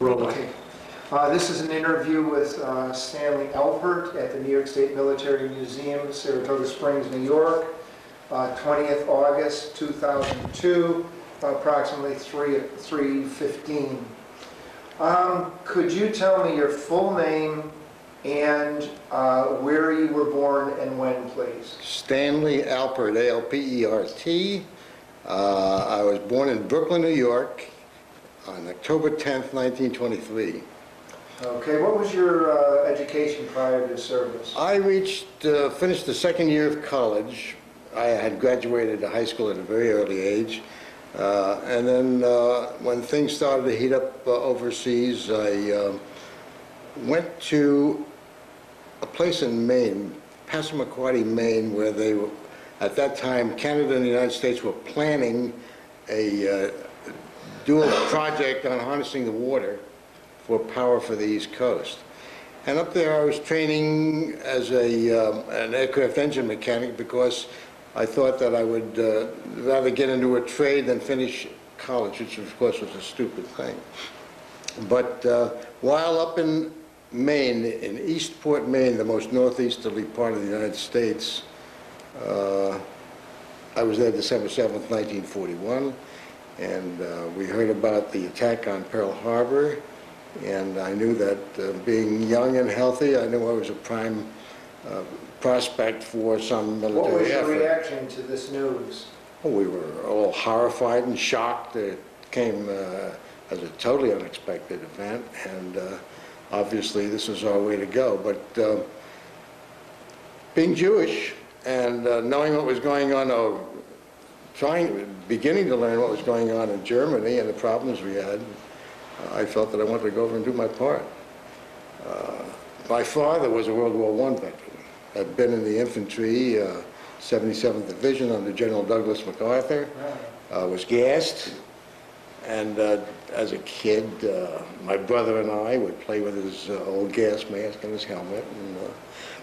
Okay. This is an interview with Stanley Alpert at the New York State Military Museum, Saratoga Springs, New York, 20th August 2002, approximately 3:15. Could you tell me your full name and where you were born and when, please? Stanley Alpert, A-L-P-E-R-T. I was born in Brooklyn, New York on October 10th, 1923. Okay, what was your education prior to service? I finished the second year of college. I had graduated high school at a very early age. And then when things started to heat up overseas, I went to a place in Maine, Passamaquoddy, Maine, where they were, at that time, Canada and the United States were planning a dual project on harnessing the water for power for the East Coast. And up there I was training as an aircraft engine mechanic because I thought that I would rather get into a trade than finish college, which of course was a stupid thing. But while up in Maine, in Eastport, Maine, the most northeasterly part of the United States, I was there December 7th, 1941, and we heard about the attack on Pearl Harbor, and I knew that being young and healthy, I knew I was a prime prospect for some military effort. What was your reaction to this news? Well, we were all horrified and shocked. It came as a totally unexpected event, and obviously this was our way to go. But being Jewish and knowing what was going on, or beginning to learn what was going on in Germany and the problems we had, I felt that I wanted to go over and do my part. My father was a World War I veteran. Had been in the infantry, 77th Division under General Douglas MacArthur, was gassed, and as a kid, my brother and I would play with his old gas mask and his helmet. And,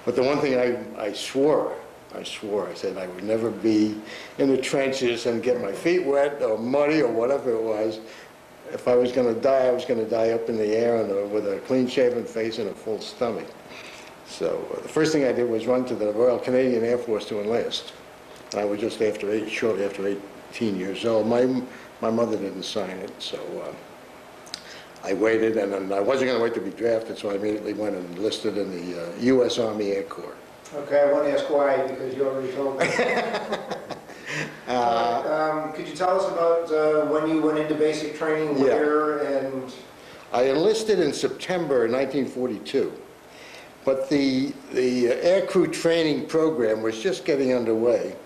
but the one thing I swore, I said I would never be in the trenches and get my feet wet or muddy or whatever it was. If I was going to die, I was going to die up in the air and with a clean-shaven face and a full stomach. So the first thing I did was run to the Royal Canadian Air Force to enlist. I was just shortly after 18 years old. My mother didn't sign it, so I waited, and I wasn't going to wait to be drafted, so I immediately went and enlisted in the U.S. Army Air Corps. Okay, I won't ask why, because you already told me. Could you tell us about when you went into basic training, where, and... I enlisted in September 1942. But the aircrew training program was just getting underway.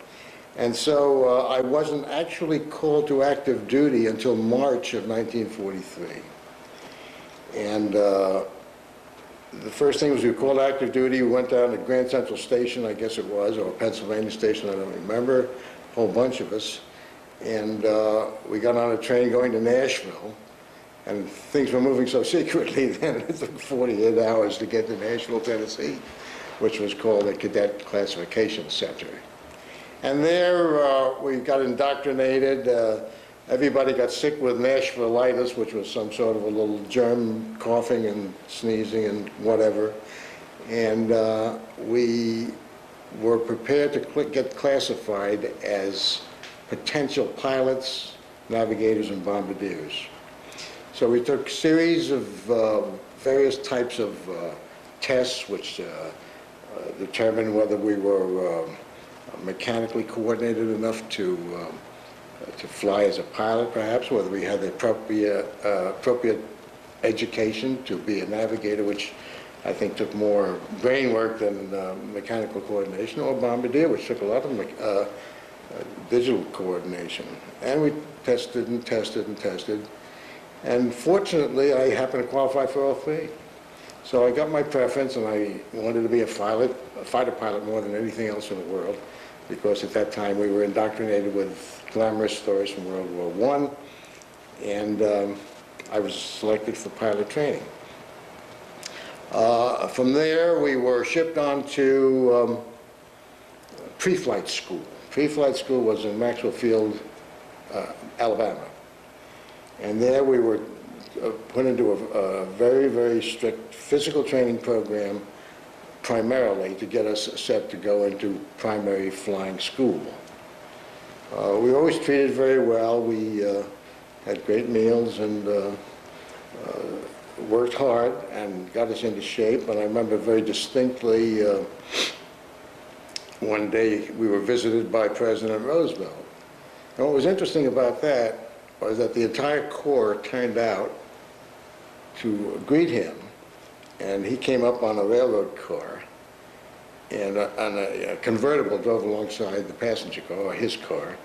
And so I wasn't actually called to active duty until March of 1943. And the first thing was we were called active duty. We went down to Grand Central Station, I guess it was, or Pennsylvania Station, I don't remember, a whole bunch of us. And we got on a train going to Nashville. And things were moving so secretly then it took 48 hours to get to Nashville, Tennessee, which was called a Cadet Classification Center. And there we got indoctrinated. Everybody got sick with Nashvillitis, which was some sort of a little germ, coughing and sneezing and whatever. And we were prepared to get classified as potential pilots, navigators, and bombardiers. So we took a series of various types of tests which determined whether we were mechanically coordinated enough to fly as a pilot, perhaps, whether we had the appropriate education to be a navigator, which I think took more brain work than mechanical coordination, or bombardier, which took a lot of digital coordination. And we tested and tested and tested. And fortunately, I happened to qualify for all three. So I got my preference, and I wanted to be a fighter pilot more than anything else in the world, because at that time we were indoctrinated with glamorous stories from World War I, and I was selected for pilot training. From there, we were shipped on to pre-flight school. Pre-flight school was in Maxwell Field, Alabama. And there we were put into a very, very strict physical training program, primarily to get us set to go into primary flying school. We were always treated very well. We had great meals and worked hard and got us into shape. And I remember very distinctly one day we were visited by President Roosevelt. And what was interesting about that was that the entire Corps turned out to greet him. And he came up on a railroad car, and on a convertible drove alongside the passenger car, or his car.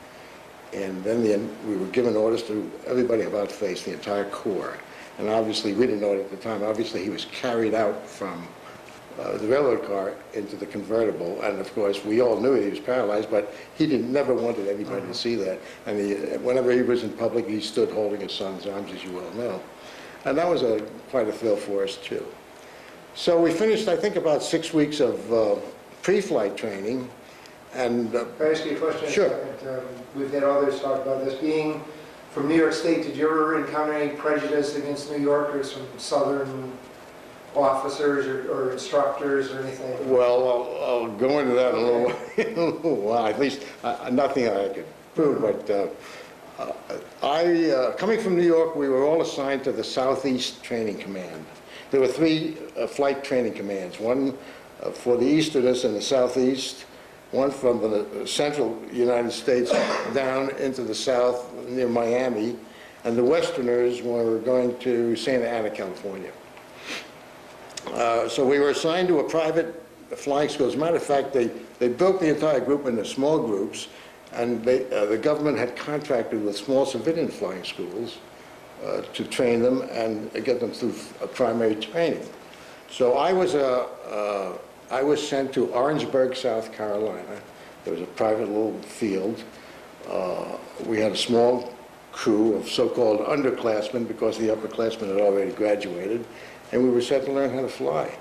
And then we were given orders to everybody about face, the entire Corps. And obviously, we didn't know it at the time, obviously he was carried out from the railroad car into the convertible. And of course, we all knew he was paralyzed, but he never wanted anybody to see that. And whenever he was in public, he stood holding his son's arms, as you well know. And that was quite a thrill for us, too. So we finished, I think, about 6 weeks of pre-flight training. And Can I ask you a question? Sure. We've had others talk about this. Being from New York State, did you ever encounter any prejudice against New Yorkers from Southern officers or instructors or anything? Well, I'll go into that in a little while. At least nothing I could prove, but coming from New York, we were all assigned to the Southeast Training Command. There were 3 flight training commands, one for the Easterners in the Southeast, one from the central United States down into the south near Miami, and the Westerners were going to Santa Ana, California. So we were assigned to a private flying school. As a matter of fact, they built the entire group into small groups, and the government had contracted with small civilian flying schools to train them and get them through primary training. So I was sent to Orangeburg, South Carolina. There was a private little field. We had a small crew of so-called underclassmen because the upperclassmen had already graduated, and we were set to learn how to fly.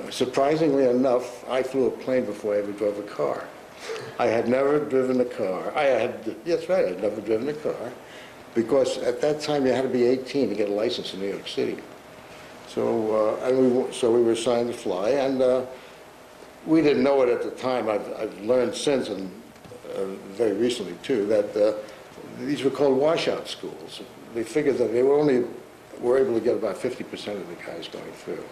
Surprisingly enough, I flew a plane before I ever drove a car. I had never driven a car. That's right, I had never driven a car, because at that time you had to be 18 to get a license in New York City. So, we were assigned to fly, and we didn't know it at the time. I've learned since, and very recently too, that these were called washout schools. They figured that they were able to get about 50% of the guys going through.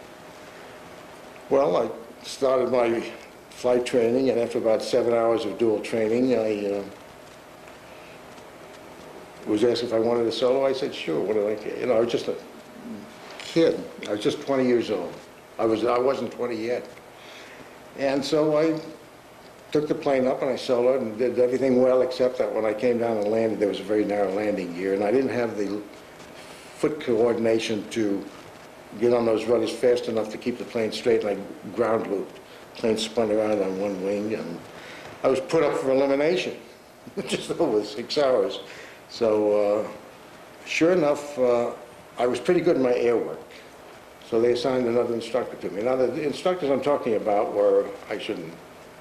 Well, I started my flight training, and after about 7 hours of dual training, I was asked if I wanted a solo. I said, sure, what do I care? You know, I was just a kid. I was just 20 years old. I wasn't 20 yet. And so I took the plane up and I soloed and did everything well, except that when I came down and landed, there was a very narrow landing gear, and I didn't have the foot coordination to get on those rudders fast enough to keep the plane straight, and I ground looped. The plane spun around on one wing, and I was put up for elimination, just over 6 hours. So sure enough, I was pretty good in my air work. So they assigned another instructor to me. Now, the instructors I'm talking about were, I shouldn't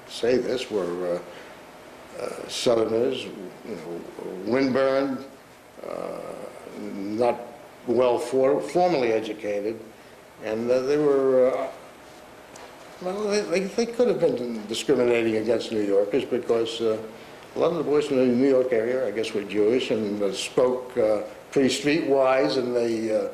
say this, were Southerners, you know, windburned, not well formally educated, and they were, well, they could have been discriminating against New Yorkers, because a lot of the boys from the New York area, I guess, were Jewish and spoke pretty streetwise, and they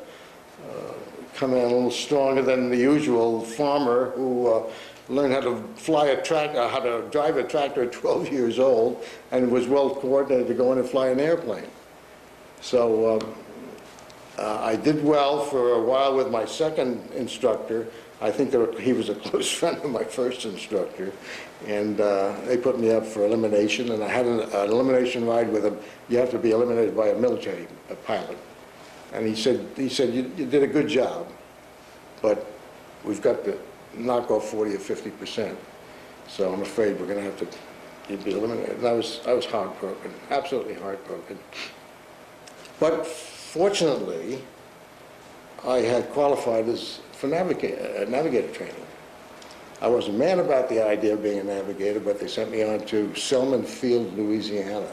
come in a little stronger than the usual farmer who learned how to fly a tractor, how to drive a tractor at 12 years old, and was well coordinated to go in and fly an airplane. So I did well for a while with my second instructor. I think he was a close friend of my first instructor, and they put me up for elimination, and I had an elimination ride with him. You have to be eliminated by a military pilot. And he said, you did a good job, but we've got to knock off 40 or 50%. So I'm afraid we're going to have to be eliminated. And I was heartbroken, absolutely heartbroken. But fortunately, I had qualified for navigator training. I wasn't mad about the idea of being a navigator, but they sent me on to Selman Field, Louisiana.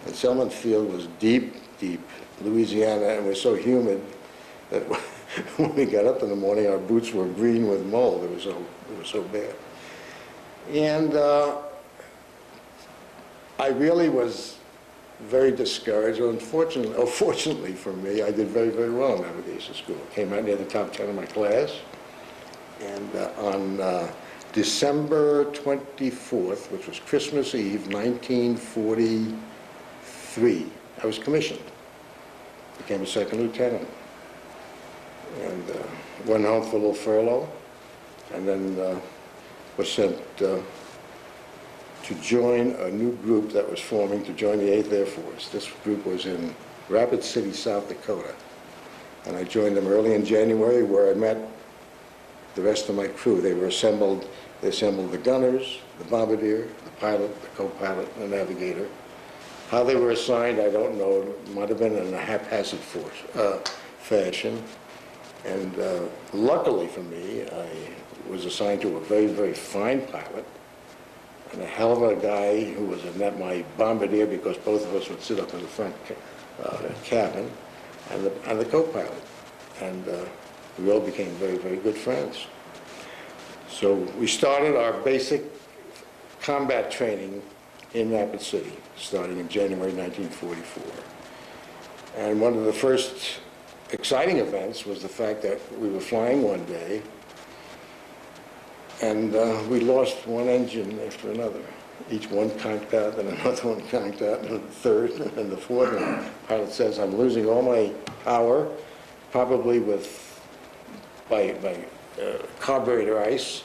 And Selman Field was deep deep, Louisiana, and it was so humid that when we got up in the morning, our boots were green with mold. It was so bad. And I really was very discouraged. Fortunately for me, I did very, very well in navigation school. Came out near the top 10 of my class. And on December 24th, which was Christmas Eve, 1943, I was commissioned. Became a second lieutenant. And went home for a little furlough, and then was sent to join a new group that was forming to join the 8th Air Force. This group was in Rapid City, South Dakota. And I joined them early in January, where I met the rest of my crew. They assembled the gunners, the bombardier, the pilot, the co-pilot, and the navigator. How they were assigned, I don't know. It might have been in a haphazard fashion. And luckily for me, I was assigned to a very, very fine pilot and a hell of a guy who was my bombardier, because both of us would sit up in the front cabin, and the co-pilot. And we all became very, very good friends. So we started our basic combat training in Rapid City, starting in January 1944. And one of the first exciting events was the fact that we were flying one day, and we lost one engine after another. Each one conked out, and another one conked out, and the third, and the fourth. And the pilot says, "I'm losing all my power, probably by carburetor ice.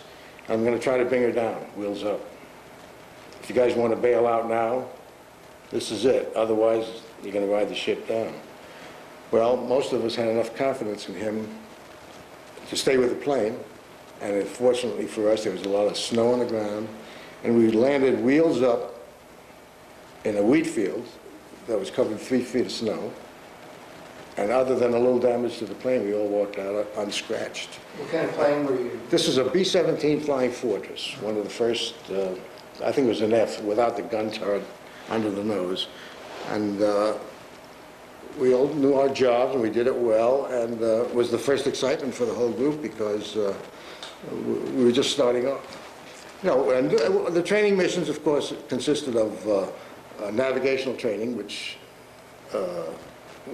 I'm going to try to bring her down, wheels up. If you guys want to bail out now, this is it. Otherwise, you're going to ride the ship down." Well, most of us had enough confidence in him to stay with the plane, and fortunately for us, there was a lot of snow on the ground, and we landed wheels up in a wheat field that was covered 3 feet of snow, and other than a little damage to the plane, we all walked out unscratched. What kind of plane were you? This is a B-17 Flying Fortress, one of the first, I think it was an F, without the gun turret under the nose, and we all knew our jobs, and we did it well, and it was the first excitement for the whole group, because we were just starting off. And the training missions, of course, consisted of navigational training,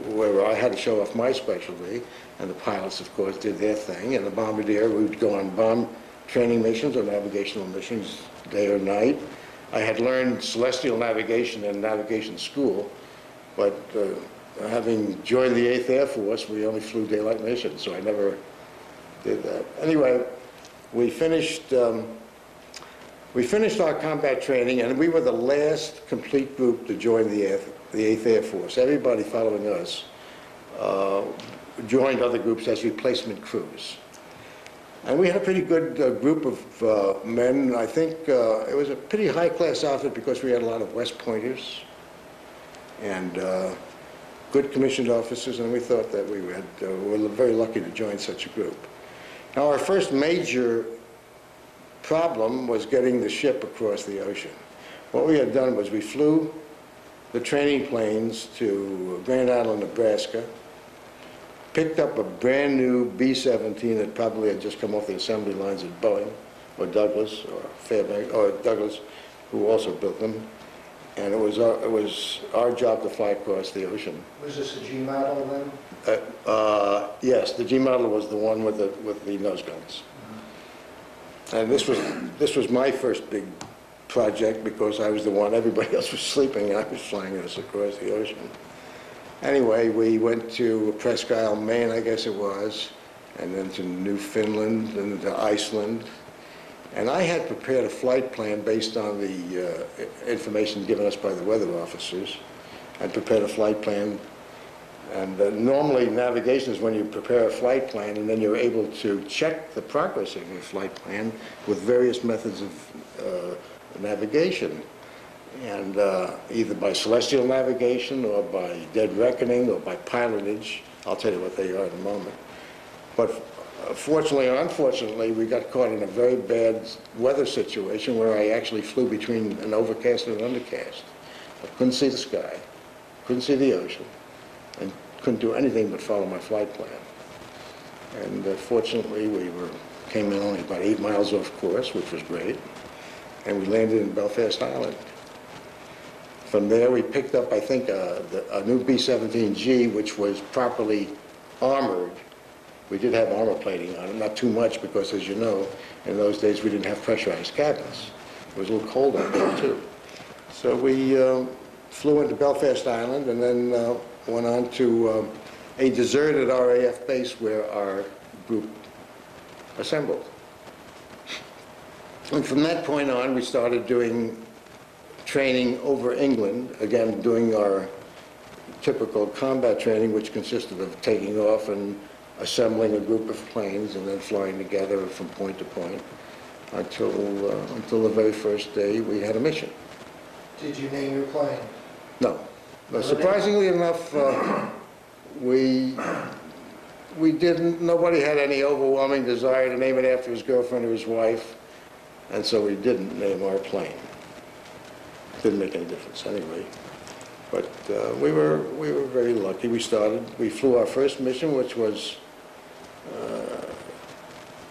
where I had to show off my specialty, and the pilots, of course, did their thing, and the bombardier would go on bomb training missions or navigational missions day or night. I had learned celestial navigation in navigation school, but having joined the 8th Air Force, we only flew daylight missions, so I never did that. Anyway, we finished our combat training, and we were the last complete group to join the 8th Air Force. Everybody following us joined other groups as replacement crews. And we had a pretty good group of men. I think it was a pretty high-class outfit, because we had a lot of West Pointers and good commissioned officers, and we thought that we were very lucky to join such a group. Now, our first major problem was getting the ship across the ocean. What we had done was we flew the training planes to Grand Island, Nebraska, picked up a brand new B-17 that probably had just come off the assembly lines at Boeing, or Douglas, or Fairbanks, or Douglas, who also built them. And it was our job to fly across the ocean. Was this a G model then? Yes, the G model was the one with the nose guns. And this was my first big project, because I was the one, everybody else was sleeping, and I was flying us across the ocean. Anyway, we went to Presque Isle, Maine, I guess it was, and then to Newfoundland, and to Iceland. And I had prepared a flight plan based on the information given us by the weather officers. I prepared a flight plan, and normally navigation is when you prepare a flight plan, and then you're able to check the progress of your flight plan with various methods of navigation, and either by celestial navigation, or by dead reckoning, or by pilotage. I'll tell you what they are in a moment. But fortunately or unfortunately, we got caught in a very bad weather situation where I actually flew between an overcast and an undercast. I couldn't see the sky, couldn't see the ocean, and couldn't do anything but follow my flight plan. And fortunately, came in only about 8 miles off course, which was great, and we landed in Belfast Island. From there, we picked up, I think, a new B-17G, which was properly armored. We did have armor plating on it, not too much, because as you know, in those days we didn't have pressurized cabins. It was a little cold out there too. So we flew into Belfast Island and then went on to a deserted RAF base where our group assembled. And from that point on, we started doing training over England, again doing our typical combat training, which consisted of taking off and assembling a group of planes and then flying together from point to point until the very first day we had a mission. Did you name your plane? No. Surprisingly enough, we didn't. Nobody had any overwhelming desire to name it after his girlfriend or his wife, and so we didn't name our plane. Didn't make any difference anyway. But we were very lucky. We flew our first mission, which was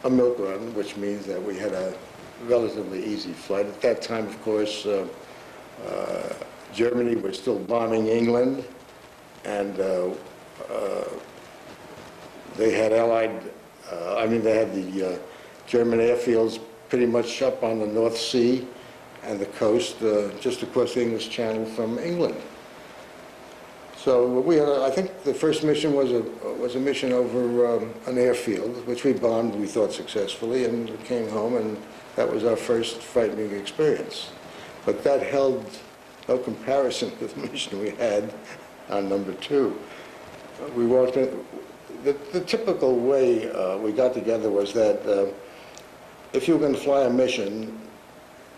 a milk run, which means that we had a relatively easy flight. At that time, of course, Germany was still bombing England, and they had they had the German airfields pretty much up on the North Sea and the coast just across the English Channel from England. So we had, I think the first mission was a mission over an airfield, which we bombed, we thought successfully, and we came home, and that was our first frightening experience. But that held no comparison to the mission we had on number 2. We walked in, the typical way we got together was that if you were going to fly a mission,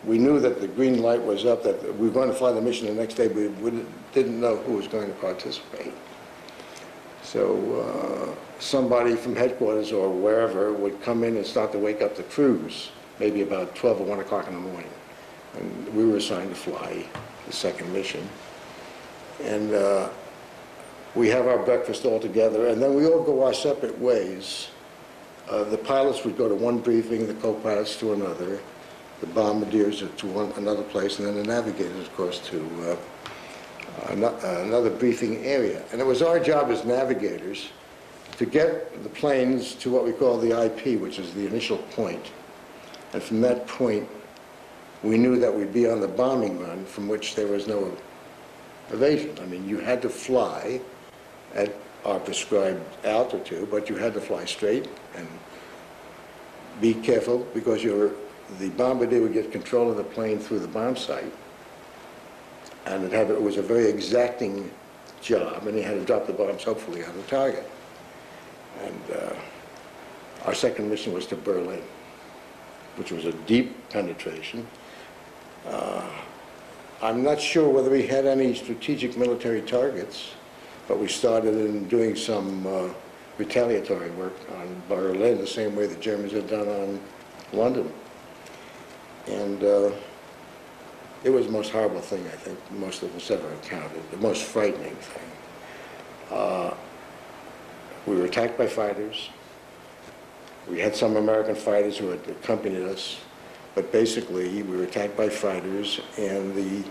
we knew that the green light was up, that we were going to fly the mission the next day, but we didn't know who was going to participate. So somebody from headquarters or wherever would come in and start to wake up the crews, maybe about 12 or 1 o'clock in the morning. And we were assigned to fly the second mission. And we have our breakfast all together, and then we all go our separate ways. The pilots would go to one briefing, the co-pilots to another, the bombardiers to another place, and then the navigators, of course, to another briefing area. And it was our job as navigators to get the planes to what we call the IP, which is the initial point. And from that point, we knew that we'd be on the bombing run from which there was no evasion. I mean, you had to fly at our prescribed altitude, but you had to fly straight and be careful, because the bombardier would get control of the plane through the bomb site, and it was a very exacting job, and he had to drop the bombs hopefully on the target. And our second mission was to Berlin, which was a deep penetration. I'm not sure whether we had any strategic military targets, but we started in doing some retaliatory work on Berlin, the same way the Germans had done on London. And it was the most horrible thing, I think, most of us ever encountered, the most frightening thing. We were attacked by fighters. We had some American fighters who had accompanied us, but basically we were attacked by fighters, and the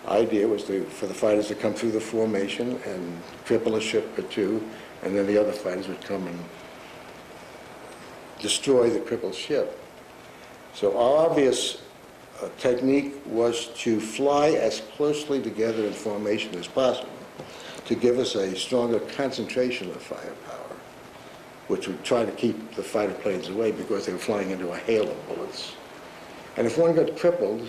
idea was for the fighters to come through the formation and cripple a ship or two, and then the other fighters would come and destroy the crippled ship. So our obvious technique was to fly as closely together in formation as possible to give us a stronger concentration of firepower, which would try to keep the fighter planes away because they were flying into a hail of bullets. And if one got crippled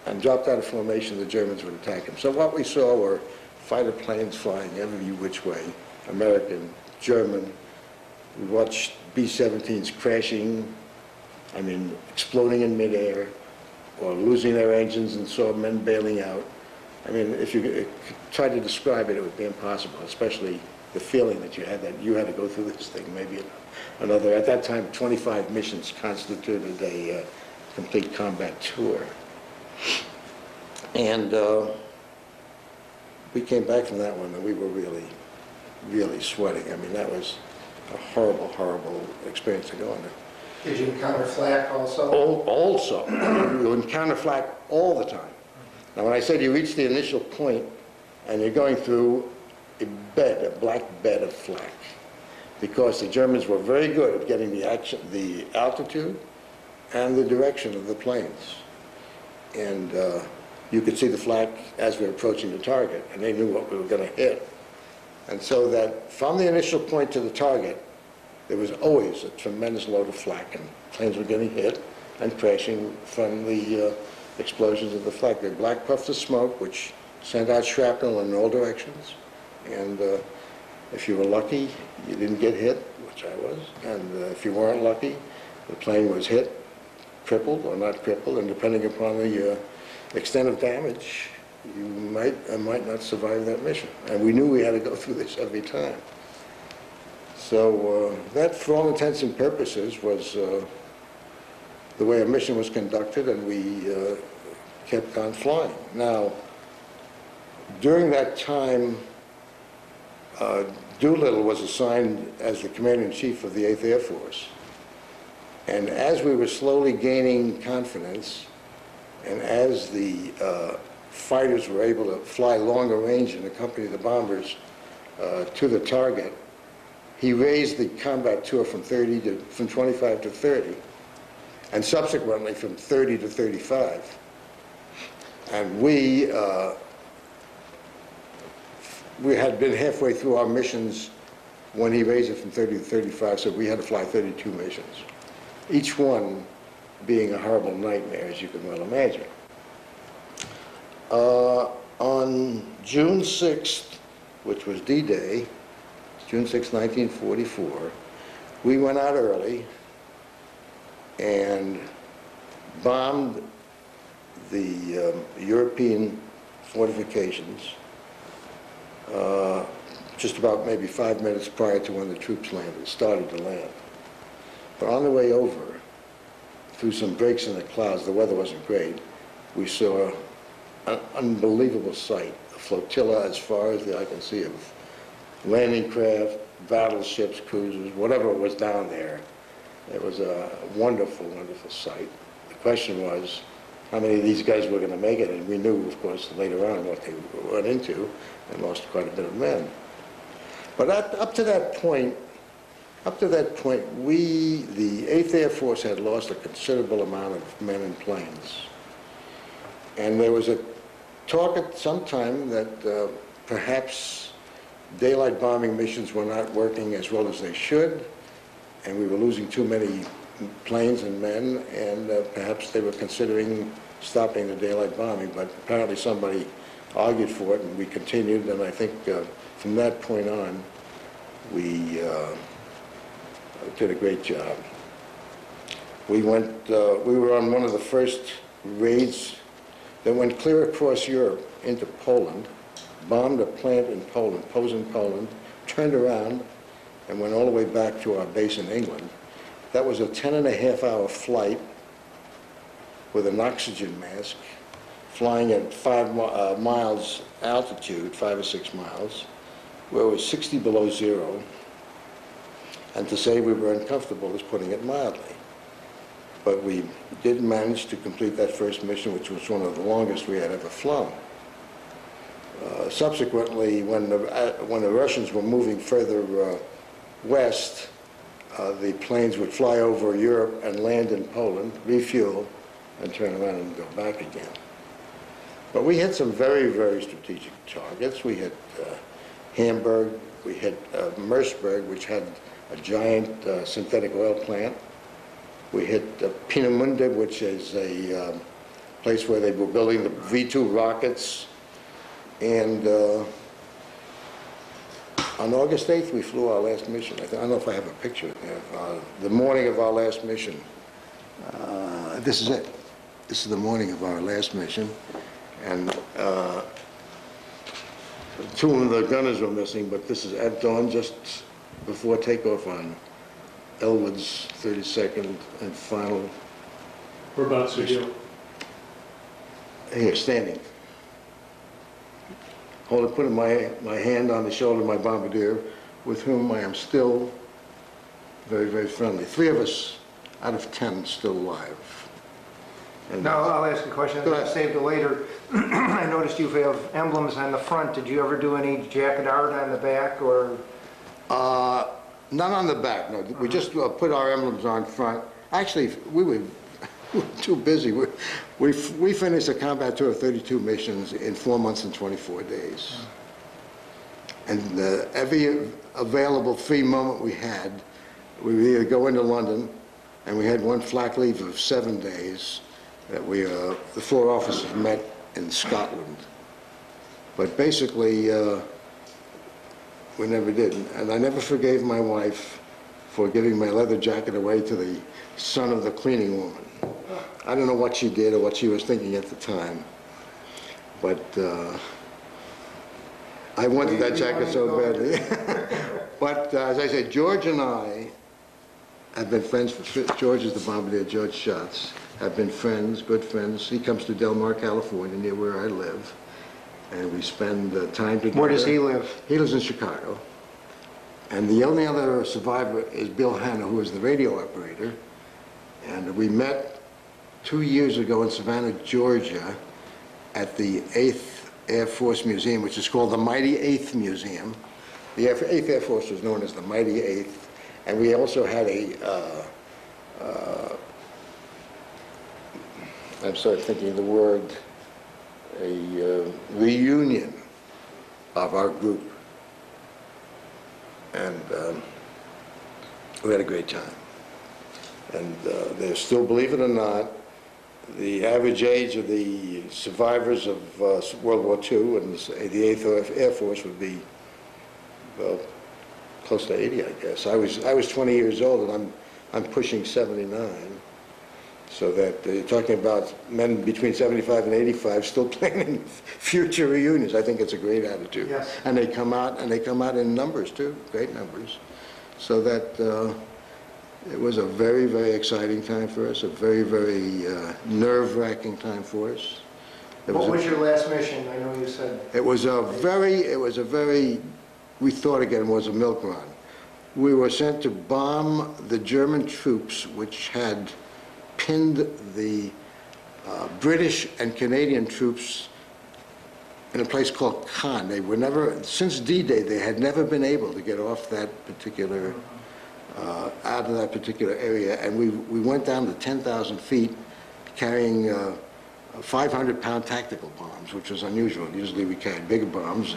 and dropped out of formation, the Germans would attack him. So what we saw were fighter planes flying every which way, American, German. We watched B-17s crashing, exploding in midair, or losing their engines, and saw men bailing out. If you tried to describe it, it would be impossible, especially the feeling that you had to go through this thing. Maybe another, at that time, 25 missions constituted a complete combat tour. And we came back from that one and we were really, really sweating. I mean, that was a horrible, horrible experience to go under. Did you encounter flak also? Also, you encounter flak all the time. Now, when I said you reach the initial point and you're going through a bed, a black bed of flak, because the Germans were very good at getting the altitude and the direction of the planes. And you could see the flak as we were approaching the target, and they knew what we were going to hit. And so that from the initial point to the target, there was always a tremendous load of flak, and planes were getting hit and crashing from the explosions of the flak. They black puffs of smoke, which sent out shrapnel in all directions. And if you were lucky, you didn't get hit, which I was. And if you weren't lucky, the plane was hit, crippled or not crippled, and depending upon the extent of damage, you might or might not survive that mission. And we knew we had to go through this every time. So that, for all intents and purposes, was the way our mission was conducted, and we kept on flying. Now, during that time, Doolittle was assigned as the Commander-in-Chief of the 8th Air Force. And as we were slowly gaining confidence, and as the fighters were able to fly longer range and accompany the bombers to the target, he raised the combat tour from 25 to 30, and subsequently from 30 to 35. And we had been halfway through our missions when he raised it from 30 to 35, so we had to fly 32 missions, each one being a horrible nightmare, as you can well imagine. On June 6th, which was D-Day, June 6, 1944, we went out early and bombed the European fortifications just about maybe 5 minutes prior to when the troops started to land. But on the way over, through some breaks in the clouds, the weather wasn't great, we saw an unbelievable sight, a flotilla as far as the eye can see of landing craft, battleships, cruisers, whatever was down there. It was a wonderful, wonderful sight. The question was how many of these guys were going to make it, and we knew, of course, later on what they went into, and lost quite a bit of men. But up to that point, we, the 8th Air Force, had lost a considerable amount of men and planes. And there was a talk at some time that perhaps daylight bombing missions were not working as well as they should, and we were losing too many planes and men, and perhaps they were considering stopping the daylight bombing, but apparently somebody argued for it, and we continued, and I think from that point on, we did a great job. We were on one of the first raids that went clear across Europe into Poland, bombed a plant in Poland, Posen, Poland, turned around, and went all the way back to our base in England. That was a 10.5-hour flight with an oxygen mask, flying at 5 miles altitude, 5 or 6 miles, where it was 60 below zero. And to say we were uncomfortable is putting it mildly. But we did manage to complete that first mission, which was one of the longest we had ever flown. Subsequently, when the Russians were moving further west, the planes would fly over Europe and land in Poland, refuel, and turn around and go back again. But we hit some very, very strategic targets. We hit Hamburg, we hit Merseburg, which had a giant synthetic oil plant. We hit Peenemünde, which is a place where they were building the V-2 rockets. And on August 8th, we flew our last mission. I don't know if I have a picture there. The morning of our last mission. This is it. This is the morning of our last mission. And two of the gunners were missing, but this is at dawn, just before takeoff on Elwood's 32nd and final. Whereabouts are you? Here, standing. putting my hand on the shoulder of my bombardier, with whom I am still very, very friendly. 3 of us out of 10 still alive. And Now, I'll ask a question, Go I'll ahead. save it later. I noticed you have emblems on the front. Did you ever do any jacket art on the back, or? Not on the back, no. We just put our emblems on front. Actually, we were too busy. We finished a combat tour of 32 missions in 4 months and 24 days. And every available free moment we had, we would either go into London, and we had one flak leave of 7 days that the 4 officers met in Scotland. But basically, we never did. And I never forgave my wife for giving my leather jacket away to the son of the cleaning woman. I don't know what she did or what she was thinking at the time, but I wanted that jacket so badly. But as I said, George and I have been friends. George is the bombardier, George Schatz, have been friends, good friends. He comes to Del Mar, California, near where I live, and we spend time together. Where does he live? He lives in Chicago. And the only other survivor is Bill Hanna, who was the radio operator. And we met 2 years ago in Savannah, Georgia, at the 8th Air Force Museum, which is called the Mighty 8th Museum. The 8th Air Force was known as the Mighty 8th. And we also had I'm sorry, thinking of the word, a reunion of our group. And we had a great time. And there's still, believe it or not, the average age of the survivors of World War II and the 8th Air Force would be, well, close to 80, I guess. I was 20 years old, and I'm pushing 79. So that you're talking about men between 75 and 85 still planning future reunions. I think it's a great attitude. Yes. And they come out in numbers too, great numbers. So that it was a very, very exciting time for us, a very, very nerve-wracking time for us. What was your last mission? I know you said. It was a very, we thought again, was a milk run. We were sent to bomb the German troops, which had pinned the British and Canadian troops in a place called Caen. They were never, since D-Day, they had never been able to get off that particular, out of that particular area. And we went down to 10,000 feet carrying 500-pound tactical bombs, which was unusual. Usually we carried bigger bombs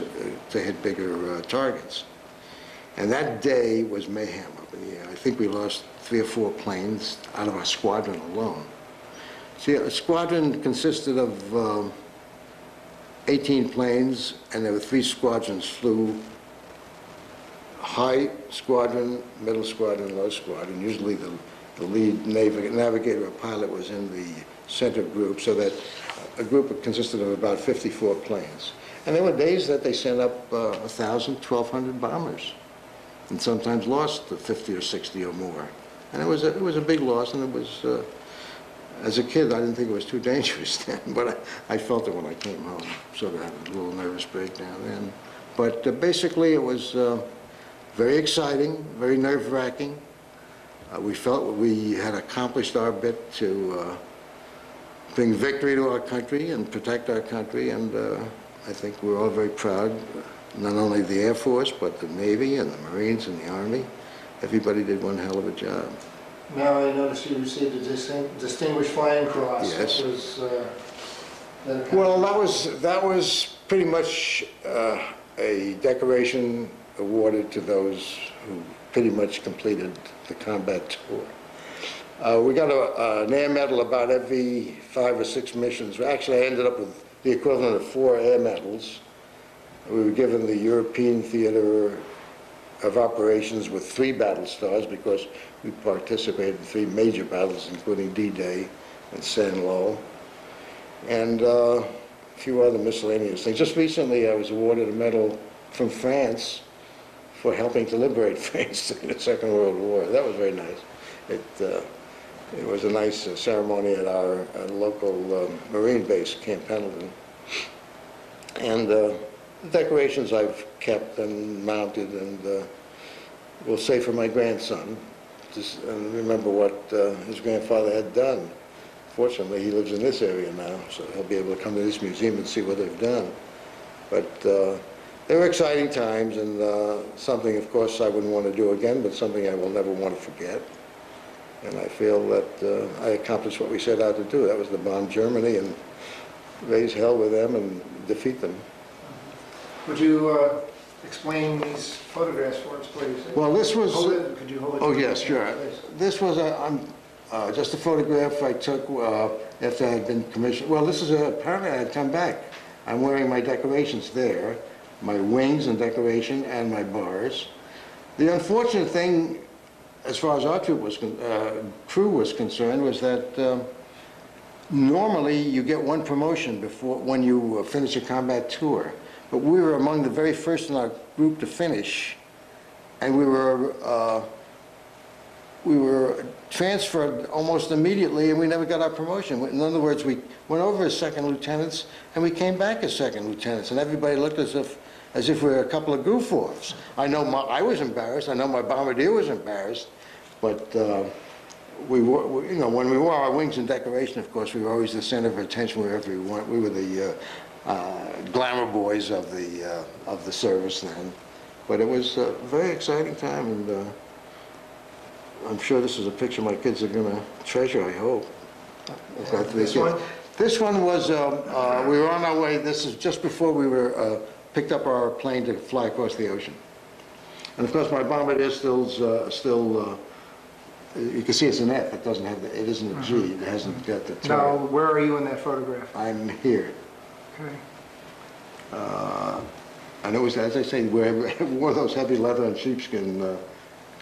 to hit bigger targets. And that day was mayhem up in the air. I think we lost 3 or 4 planes out of our squadron alone. See, a squadron consisted of 18 planes, and there were 3 squadrons flew: high squadron, middle squadron, low squadron. Usually the lead navigator or pilot was in the center group, so that a group consisted of about 54 planes. And there were days that they sent up 1,000, 1,200 bombers, and sometimes lost 50 or 60 or more. And it was a big loss, and it was, as a kid, I didn't think it was too dangerous then, but I felt it when I came home. Sort of had a little nervous breakdown then. But basically, it was very exciting, very nerve-wracking. We felt we had accomplished our bit to bring victory to our country and protect our country, and I think we're all very proud, not only the Air Force, but the Navy and the Marines and the Army. Everybody did one hell of a job. Now I noticed you received a Distinguished Flying Cross. Yes. What was, that Well, that was pretty much a decoration awarded to those who pretty much completed the combat tour. We got an air medal about every 5 or 6 missions. Actually, I ended up with the equivalent of 4 air medals. We were given the European Theater of Operations with 3 battle stars because we participated in 3 major battles, including D-Day and Saint-Lô, and a few other miscellaneous things. Just recently, I was awarded a medal from France for helping to liberate France in the Second World War. That was very nice. It was a nice ceremony at our local Marine base, Camp Pendleton. And The decorations I've kept and mounted, and will say for my grandson, just remember what his grandfather had done. Fortunately, he lives in this area now, so he'll be able to come to this museum and see what they've done. But they were exciting times, and something, of course, I wouldn't want to do again, but something I will never want to forget. And I feel that I accomplished what we set out to do. That was to bomb Germany and raise hell with them and defeat them. Would you explain these photographs for us, please? Well, this was... Could you hold it? Oh, yes, sure. This was just a photograph I took after I had been commissioned. Well, this is apparently I had come back. I'm wearing my decorations there, my wings and decoration, and my bars. The unfortunate thing, as far as our crew was concerned, was that normally you get one promotion when you finish a combat tour. But we were among the very first in our group to finish, and we were transferred almost immediately, and we never got our promotion. In other words, we went over as second lieutenants, and we came back as second lieutenants, and everybody looked as if we were a couple of goof-offs. I know I was embarrassed. I know my bombardier was embarrassed, but we were, you know, when we wore our wings and decoration, of course, we were always the center of attention wherever we went. We were the glamour boys of the service then. But it was a very exciting time, and I'm sure this is a picture my kids are going to treasure, I hope. This one? This one was, we were on our way, this is just before we were, picked up our plane to fly across the ocean. And of course my bombardier still, you can see it's an F, it doesn't have, it isn't a G, it hasn't got the turret. Now, where are you in that photograph? I'm here. Okay. And it was, as I say, we wore those heavy leather and sheepskin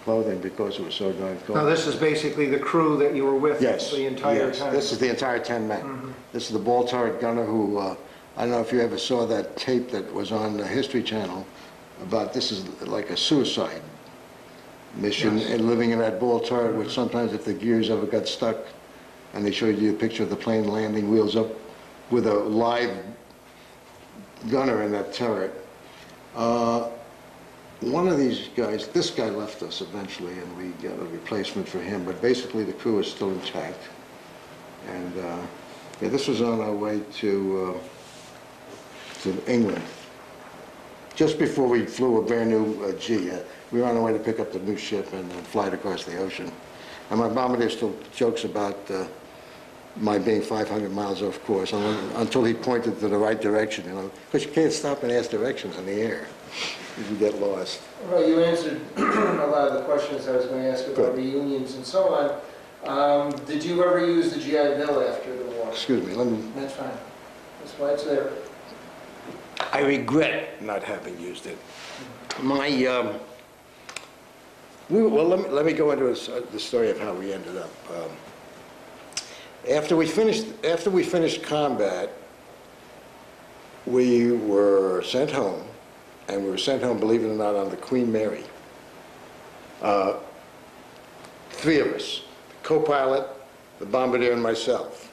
clothing because it was so darn cold. Now, this is basically the crew that you were with the entire time? This is the entire 10 men. This is the ball turret gunner who, I don't know if you ever saw that tape that was on the History Channel about this is like a suicide mission and living in that ball turret, which sometimes if the gears ever got stuck, and they showed you a picture of the plane landing wheels up with a live gunner in that turret. One of these guys, this guy left us eventually, and we got a replacement for him, but basically the crew is still intact. And yeah, this was on our way to England. Just before we flew a brand new G. We were on our way to pick up the new ship and fly it across the ocean. And my bombardier still jokes about my being 500 miles off course until he pointed to the right direction, you know, because you can't stop and ask directions in the air. You get lost. Well, you answered a lot of the questions I was going to ask about reunions and so on. Did you ever use the GI Bill after the war? Excuse me, let me... That's fine. That's why it's there. I regret not having used it. My, well, let me go into the story of how we ended up. After we finished combat, we were sent home, and we were sent home, believe it or not, on the Queen Mary. 3 of us, the co-pilot, the bombardier, and myself.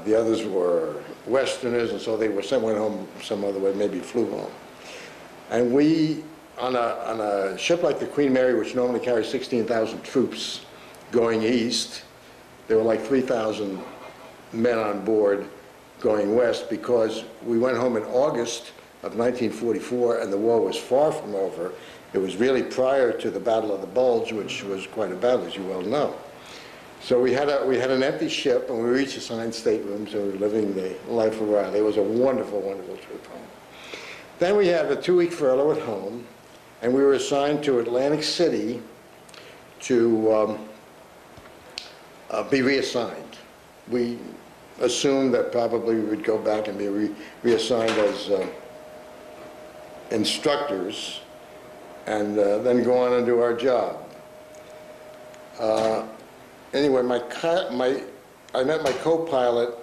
The others were Westerners, and so they went home some other way, maybe flew home. And we, on a ship like the Queen Mary, which normally carries 16,000 troops going east, there were like 3,000 men on board going west, because we went home in August of 1944, and the war was far from over. It was really prior to the Battle of the Bulge, which was quite a battle, as you well know. So we had an empty ship, and we were each assigned staterooms, and we were living the life of Riley. It was a wonderful, wonderful trip home. Then we had a 2-week furlough at home, and we were assigned to Atlantic City to be reassigned. We assumed that probably we would go back and be reassigned as instructors, and then go on and do our job. Anyway, I met my co-pilot,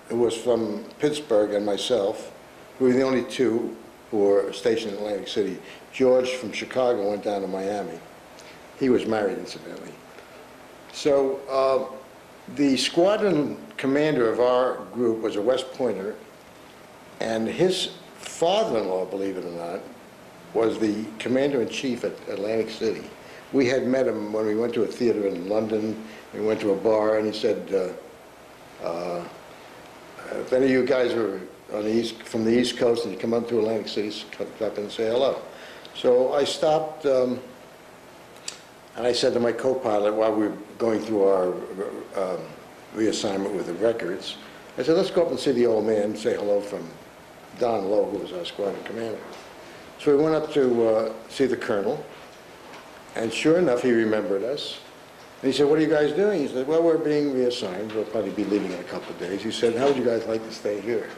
who was from Pittsburgh, and myself. We were the only 2 who were stationed in Atlantic City. George from Chicago went down to Miami. He was married, incidentally. So the squadron commander of our group was a West Pointer, and his father-in-law, believe it or not, was the commander-in-chief at Atlantic City. We had met him when we went to a theater in London. We went to a bar, and he said, if any of you guys are on the from the East Coast and you come up to Atlantic City, come up and say hello. So I stopped, and I said to my co-pilot while we were going through our reassignment with the records, I said, let's go up and see the old man and say hello from Don Lowe, who was our squadron commander. So we went up to see the colonel, and sure enough, he remembered us. And he said, what are you guys doing? He said, well, we're being reassigned. We'll probably be leaving in a couple of days. He said, how would you guys like to stay here?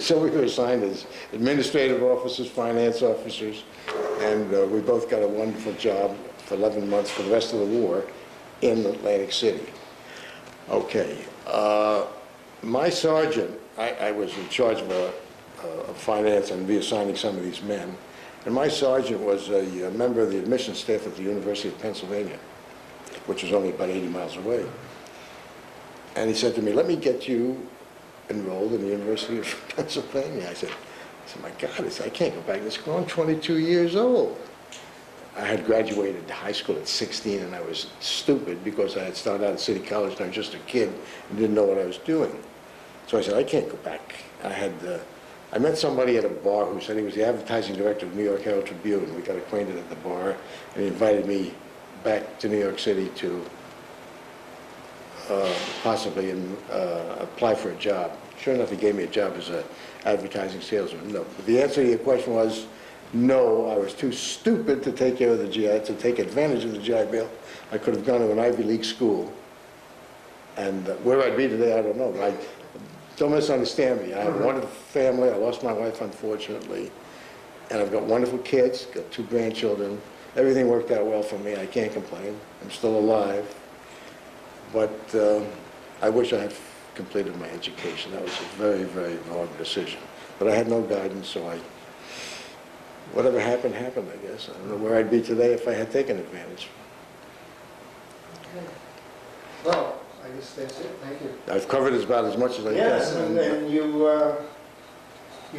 So we were assigned as administrative officers, finance officers, and we both got a wonderful job for 11 months for the rest of the war in Atlantic City. Okay. My sergeant, I was in charge of finance and reassigning some of these men, and my sergeant was a member of the admissions staff at the University of Pennsylvania, which was only about 80 miles away. And he said to me, let me get you enrolled in the University of Pennsylvania. I said, my God, I can't go back to school. I'm 22 years old. I had graduated high school at 16, and I was stupid because I had started out at City College and I was just a kid and didn't know what I was doing. So I said, I can't go back. I met somebody at a bar who said he was the advertising director of the New York Herald Tribune. We got acquainted at the bar, and he invited me back to New York City to possibly apply for a job. Sure enough, he gave me a job as an advertising salesman. No, but the answer to your question was no. I was too stupid to take care of the GI, to take advantage of the GI Bill. I could have gone to an Ivy League school, and where I'd be today, I don't know. Don't misunderstand me. I have a wonderful family. I lost my wife, unfortunately, and I've got wonderful kids. Got 2 grandchildren. Everything worked out well for me. I can't complain. I'm still alive. But I wish I had completed my education. That was a very, very wrong decision. But I had no guidance, so whatever happened, happened, I guess. I don't know where I'd be today if I had taken advantage. Okay. Well, I guess that's it. Thank you. I've covered about as much as I can. Yes, and you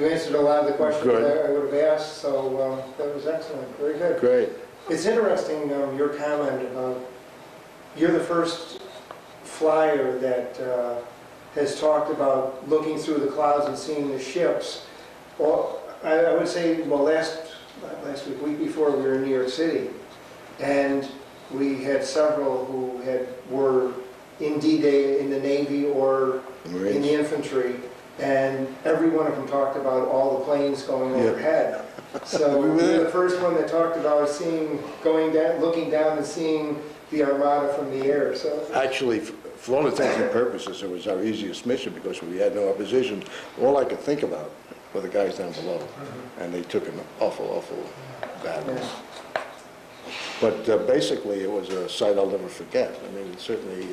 answered a lot of the questions I would have asked, so that was excellent. Very good. Great. It's interesting, your comment about you're the first flyer that has talked about looking through the clouds and seeing the ships. Well, I would say, well, last week before, we were in New York City, and we had several who were in D-Day in the Navy or in the infantry, and every one of them talked about all the planes going overhead. So we were the first one that talked about looking down and seeing the Armada from the air. So actually, for all intents and purposes, it was our easiest mission because we had no opposition. All I could think about were the guys down below, and they took an awful, awful battle. Yeah. But basically, it was a sight I'll never forget. I mean, it certainly.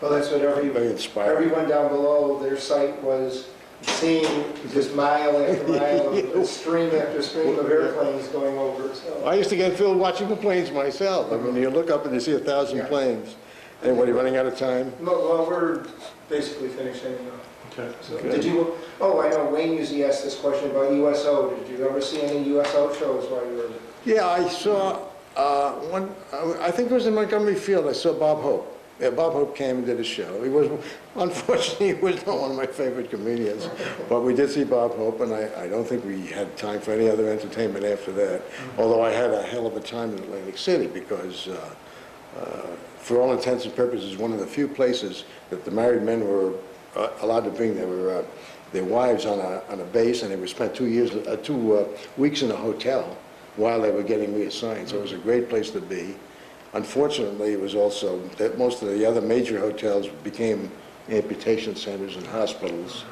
Well, that's what very inspiring. Everyone down below, their sight was seeing just mile after mile of stream after stream of airplanes going over. So I used to get filled watching the planes myself. I mean, you look up and you see 1,000 planes. Anybody running out of time? Well, we're basically finished anyhow. Okay. So did you? Oh, I know Wayne usually asks this question about USO. Did you ever see any USO shows while you were there? Yeah, I saw one. I think it was in Montgomery Field. I saw Bob Hope. Yeah, Bob Hope came and did a show. He was, unfortunately, he was not one of my favorite comedians, but we did see Bob Hope, and I don't think we had time for any other entertainment after that, although I had a hell of a time in Atlantic City because, for all intents and purposes, one of the few places that the married men were allowed to bring their wives on a base, and they were spent 2 weeks in a hotel while they were getting reassigned, so it was a great place to be. Unfortunately, it was also that most of the other major hotels became amputation centers and hospitals,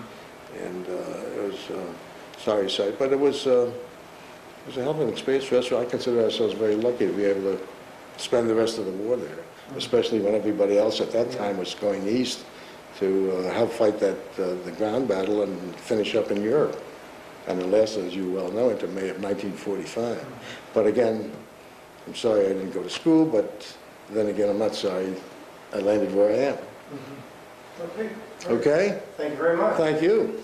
and it was a sorry sight. But it was a hell of an experience for us. I consider ourselves very lucky to be able to spend the rest of the war there, especially when everybody else at that time was going east to help fight the ground battle and finish up in Europe. And it lasted, as you well know, into May of 1945. But again, I'm sorry I didn't go to school, but then again, I'm not sorry I landed where I am. Okay. Okay? Thank you very much. Thank you.